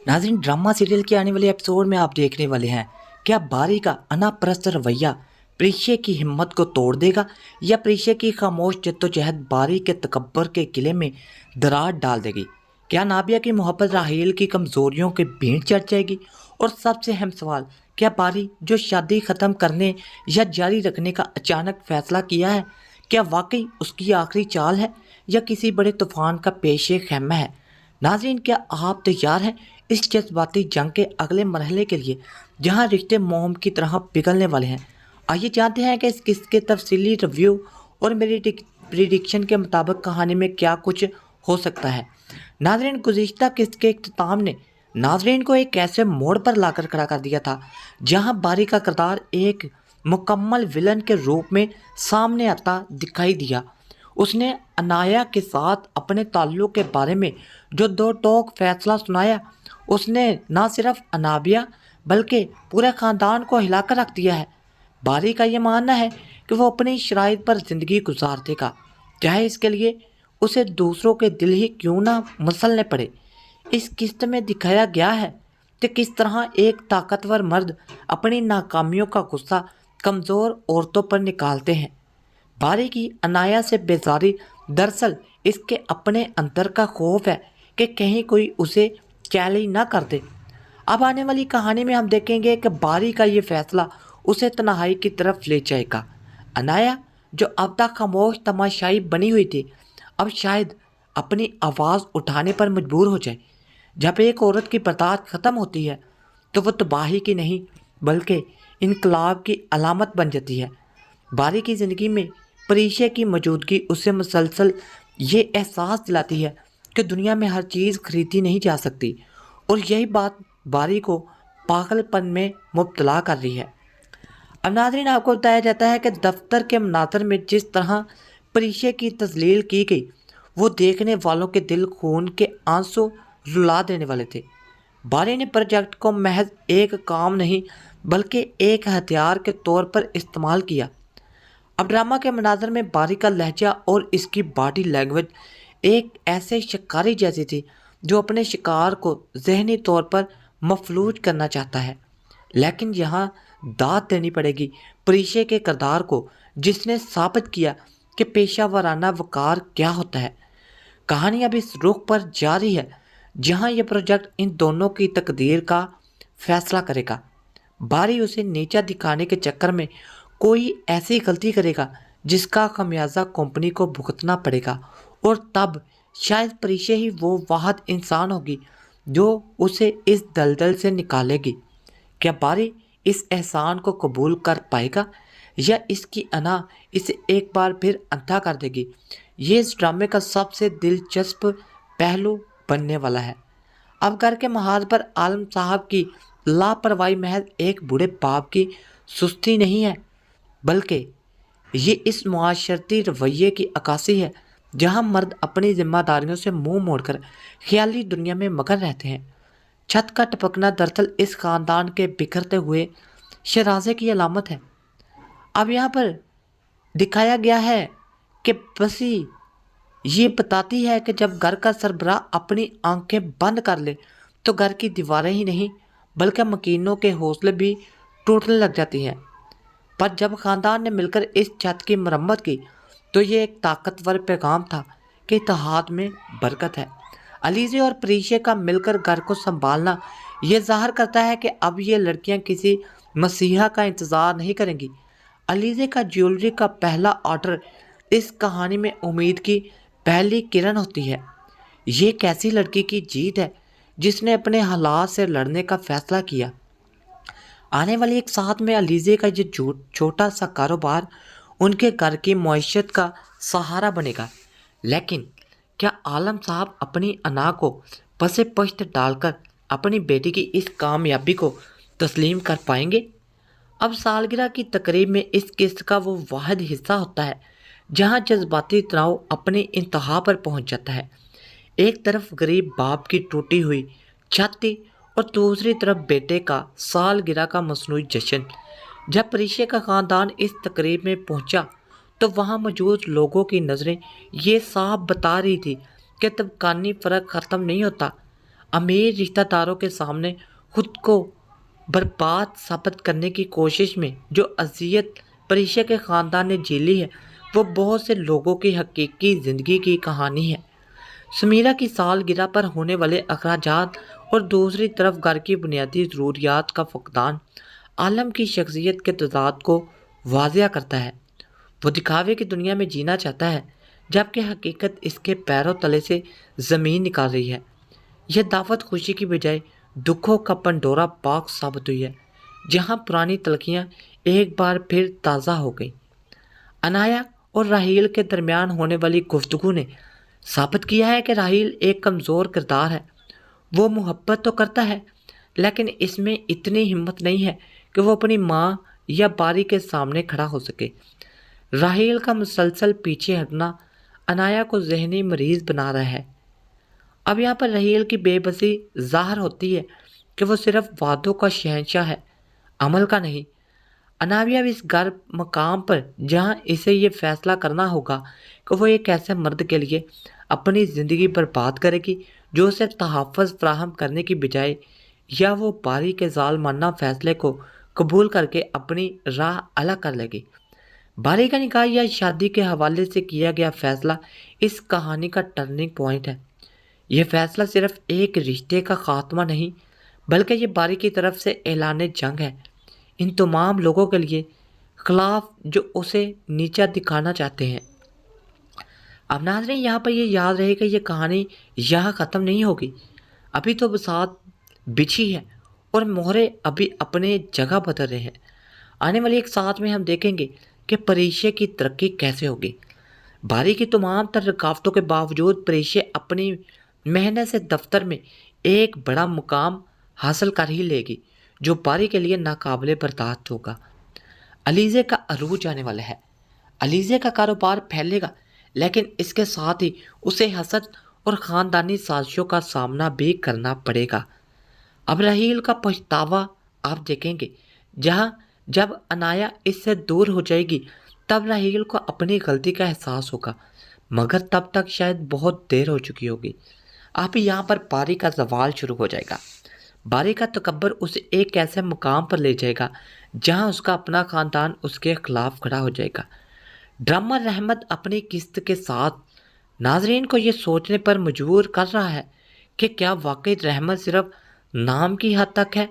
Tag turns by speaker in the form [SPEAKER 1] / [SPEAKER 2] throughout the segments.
[SPEAKER 1] नाज़रीन, drama serial के आने वाले एपिसोड में आप देखने वाले हैं क्या बारी का अनाप्रस्त रवैया प्रीशे की हिम्मत को तोड़ देगा या प्रीशे की खामोश जद्दोजहद बारी के तकब्बर के किले में दरार डाल देगी। क्या नाबिया की मोहब्बत राहील की कमज़ोरियों के भेंट चढ़ जाएगी। और सबसे अहम सवाल, क्या बारी जो शादी ख़त्म करने या जारी रखने का अचानक फैसला किया है, क्या वाकई उसकी आखिरी चाल है या किसी बड़े तूफान का पेशे खैमा है। नाज़रीन, क्या आप तैयार हैं इस जज्बाती जंग के अगले मरहले के लिए जहां रिश्ते मोम की तरह पिघलने वाले हैं। आइए जानते हैं कि इस किस्त के तफसीली रिव्यू और मेरी प्रिडिक्शन के मुताबिक कहानी में क्या कुछ हो सकता है। नाज़रीन, गुज़िश्ता किस्त के इख्तिताम ने नाज़रीन को एक ऐसे मोड़ पर लाकर खड़ा कर दिया था जहां बारी का किरदार एक मुकम्मल विलन के रूप में सामने आता दिखाई दिया। उसने अनाया के साथ अपने ताल्लुक़ के बारे में जो दो टोक फैसला सुनाया, उसने न सिर्फ अनाबिया बल्कि पूरे ख़ानदान को हिलाकर रख दिया है। बारी का ये मानना है कि वो अपनी शराइत पर ज़िंदगी गुजार देगा, चाहे इसके लिए उसे दूसरों के दिल ही क्यों ना मसलने पड़े। इस किस्त में दिखाया गया है कि किस तरह एक ताकतवर मर्द अपनी नाकामियों का गुस्सा कमज़ोर औरतों पर निकालते हैं। बारी की अनाया से बेजारी दरअसल इसके अपने अंदर का खौफ है कि कहीं कोई उसे चैलेंज ना कर दे। अब आने वाली कहानी में हम देखेंगे कि बारी का ये फैसला उसे तन्हाई की तरफ ले जाएगा। अनाया जो अब तक खामोश तमाशाई बनी हुई थी, अब शायद अपनी आवाज़ उठाने पर मजबूर हो जाए। जब एक औरत की बर्दाश्त ख़त्म होती है तो वो तबाही की नहीं बल्कि इनकलाब की अलामत बन जाती है। बारी की ज़िंदगी में परीशे की मौजूदगी उसे मुसलसल ये एहसास दिलाती है कि दुनिया में हर चीज़ खरीदी नहीं जा सकती, और यही बात बारी को पागलपन में मुब्तला कर रही है। अब नाज़रीन, आपको बताया जाता है कि दफ्तर के मनाज़र में जिस तरह परीशे की तजलील की गई, वो देखने वालों के दिल खून के आंसू रुला देने वाले थे। बारी ने प्रोजेक्ट को महज एक काम नहीं बल्कि एक हथियार के तौर पर इस्तेमाल किया। अब ड्रामा के मनाज़र में बारी का लहजा और इसकी बॉडी लैंग्वेज एक ऐसे शिकारी जैसी थी जो अपने शिकार को ज़हनी तौर पर मफलूज करना चाहता है। लेकिन यहाँ दाद देनी पड़ेगी परीशे के किरदार को, जिसने साबित किया कि पेशा वाराना वकार क्या होता है। कहानी अब इस रुख पर जारी है जहाँ यह प्रोजेक्ट इन दोनों की तकदीर का फैसला करेगा। बारी उसे नीचा दिखाने के चक्कर में कोई ऐसी गलती करेगा जिसका खमियाजा कंपनी को भुगतना पड़ेगा, और तब शायद परीशे ही वो वाहद इंसान होगी जो उसे इस दलदल से निकालेगी। क्या बारी इस एहसान को कबूल कर पाएगा या इसकी अना इसे एक बार फिर अंधा कर देगी? ये इस ड्रामे का सबसे दिलचस्प पहलू बनने वाला है। अब घर के महाज पर आलम साहब की लापरवाही महज एक बूढ़े बाप की सुस्ती नहीं है, बल्कि ये इस मुआशरती रवैये की अक्कासी है जहाँ मर्द अपनी जिम्मेदारियों से मुंह मोड़कर ख्याली दुनिया में मगन रहते हैं। छत का टपकना दरअसल इस ख़ानदान के बिखरते हुए शराजे की अलामत है। अब यहाँ पर दिखाया गया है कि बसी ये बताती है कि जब घर का सरबराह अपनी आंखें बंद कर ले तो घर की दीवारें ही नहीं बल्कि मकीनों के हौसले भी टूटने लग जाती हैं। पर जब ख़ानदान ने मिलकर इस छत की मरम्मत की तो ये एक ताकतवर पैगाम था कि इत्तेहाद में बरकत है। अलीज़े और परीशे का मिलकर घर को संभालना ये ज़ाहिर करता है कि अब ये लड़कियां किसी मसीहा का इंतज़ार नहीं करेंगी। अलीज़े का ज्वेलरी का पहला ऑर्डर इस कहानी में उम्मीद की पहली किरण होती है। ये कैसी लड़की की जीत है जिसने अपने हालात से लड़ने का फैसला किया। आने वाली एक साथ में अलीज़े का ये छोटा सा कारोबार उनके घर की मईशत का सहारा बनेगा। लेकिन क्या आलम साहब अपनी अना को पसे पश्त डालकर अपनी बेटी की इस कामयाबी को तस्लीम कर पाएंगे? अब सालगिरह की तकरीब में इस किस्त का वो वाहिद हिस्सा होता है जहां जज्बाती तनाव अपनी इंतहा पर पहुंच जाता है। एक तरफ गरीब बाप की टूटी हुई छाती और दूसरी तरफ बेटे का सालगिरह का मसनूई जश्न। जब परीशे का ख़ानदान इस तकरीब में पहुंचा तो वहां मौजूद लोगों की नज़रें ये साफ बता रही थी कि तबकानी फ़र्क ख़त्म नहीं होता। अमीर रिश्तेदारों के सामने खुद को बर्बाद साबित करने की कोशिश में जो अजियत परीक्षा के ख़ानदान ने झेली है वो बहुत से लोगों की हकीकी ज़िंदगी की कहानी है। समीरा की सालगिरह पर होने वाले अखराजात और दूसरी तरफ घर की बुनियादी ज़रूरियात का फकदान आलम की शख्सियत के तज़ाद को वाज़िया करता है। वो दिखावे की दुनिया में जीना चाहता है जबकि हकीकत इसके पैरों तले से ज़मीन निकाल रही है। यह दावत खुशी की बजाय दुखों का पंडोरा बॉक्स साबित हुई है जहां पुरानी तलखियां एक बार फिर ताज़ा हो गई। अनाया और राहील के दरमियान होने वाली गुफ्तगू ने साबित किया है कि राहील एक कमज़ोर किरदार है। वो मोहब्बत तो करता है लेकिन इसमें इतनी हिम्मत नहीं है कि वो अपनी माँ या बारी के सामने खड़ा हो सके। राहील का मुसलसल पीछे हटना अनाया को जहनी मरीज बना रहा है। अब यहाँ पर राहील की बेबसी ज़ाहिर होती है कि वो सिर्फ वादों का शहंशाह है, अमल का नहीं। अनाया इस घर मकाम पर जहाँ इसे ये फैसला करना होगा कि वो एक ऐसे मर्द के लिए अपनी ज़िंदगी बर्बाद करेगी जो उसे तहफ़्फ़ुज़ फराहम करने की बजाय या वो बारी के ज़ालिमाना फ़ैसले को कबूल करके अपनी राह अलग कर लेगी। बारी का निकाह या शादी के हवाले से किया गया फ़ैसला इस कहानी का टर्निंग पॉइंट है। यह फ़ैसला सिर्फ एक रिश्ते का ख़ात्मा नहीं बल्कि ये बारी की तरफ से ऐलान जंग है इन तमाम लोगों के लिए खिलाफ जो उसे नीचा दिखाना चाहते हैं। अब नाज़रीन यहाँ पर ये याद रहे कि ये कहानी यहाँ ख़त्म नहीं होगी। अभी तो बसात बिछी है और मोहरे अभी अपने जगह बदल रहे हैं। आने वाले एक साथ में हम देखेंगे कि परीक्षा की तरक्की कैसे होगी। बारी की तमाम तर रुकावटों के बावजूद परीक्षा अपनी मेहनत से दफ्तर में एक बड़ा मुकाम हासिल कर ही लेगी जो बारी के लिए नाकाबिले बर्दाश्त होगा। अलीज़े का अरूज आने वाला है। अलीज़े का कारोबार फैलेगा लेकिन इसके साथ ही उसे हसद और ख़ानदानी साजिशों का सामना भी करना पड़ेगा। अब राहील का पछतावा आप देखेंगे जब अनाया इससे दूर हो जाएगी तब राहील को अपनी गलती का एहसास होगा मगर तब तक शायद बहुत देर हो चुकी होगी। अब यहाँ पर बारी का सवाल शुरू हो जाएगा। बारी का तकब्बर उसे एक ऐसे मुकाम पर ले जाएगा जहाँ उसका अपना ख़ानदान उसके खिलाफ खड़ा हो जाएगा। ड्रामा रहमत अपनी किस्त के साथ नाजरीन को ये सोचने पर मजबूर कर रहा है कि क्या वाकई रहमत सिर्फ नाम की हद तक है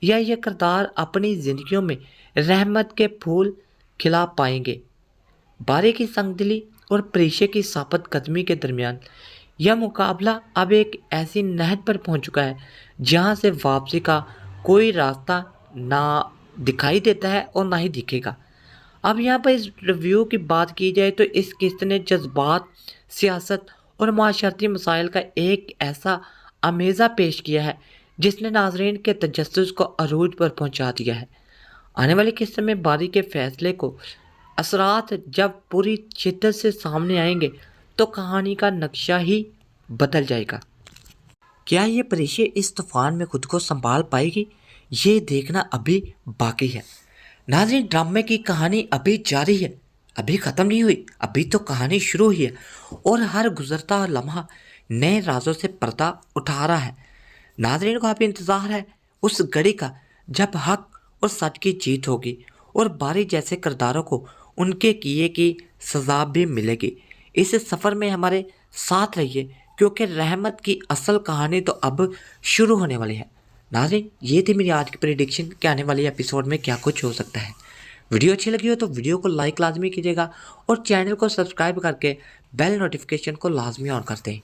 [SPEAKER 1] या ये किरदार अपनी ज़िंदगियों में रहमत के फूल खिला पाएंगे। बारी की संगदिली और परीक्षा की साबित कदमी के दरमियान यह मुकाबला अब एक ऐसी नहज पर पहुंच चुका है जहां से वापसी का कोई रास्ता ना दिखाई देता है और ना ही दिखेगा। अब यहाँ पर इस रिव्यू की बात की जाए तो इस किस्त ने जज्बात, सियासत और माशरती मसाइल का एक ऐसा अमेज़ा पेश किया है जिसने नाजरीन के तजस्सुस को अरूज पर पहुँचा दिया है। आने वाली किस्त में बारी के फैसले को असरात जब पूरी शिद्दत से सामने आएंगे तो कहानी का नक्शा ही बदल जाएगा। क्या ये परीक्षा इस तूफान में खुद को संभाल पाएगी, ये देखना अभी बाकी है। नाज़रीन, ड्रामे की कहानी अभी जारी है, अभी ख़त्म नहीं हुई, अभी तो कहानी शुरू हुई है और हर गुजरता लम्हा नए राजों से पर्दा उठा रहा है। नाज़रीन को अभी इंतज़ार है उस घड़ी का जब हक और सच की जीत होगी और बारी जैसे किरदारों को उनके किए की सज़ा भी मिलेगी। इस सफ़र में हमारे साथ रहिए क्योंकि रहमत की असल कहानी तो अब शुरू होने वाली है। नाज़रीन, ये थी मेरी आज की प्रेडिक्शन कि आने वाले एपिसोड में क्या कुछ हो सकता है। वीडियो अच्छी लगी हो तो वीडियो को लाइक लाजमी कीजिएगा और चैनल को सब्सक्राइब करके बेल नोटिफिकेशन को लाजमी ऑन कर दें।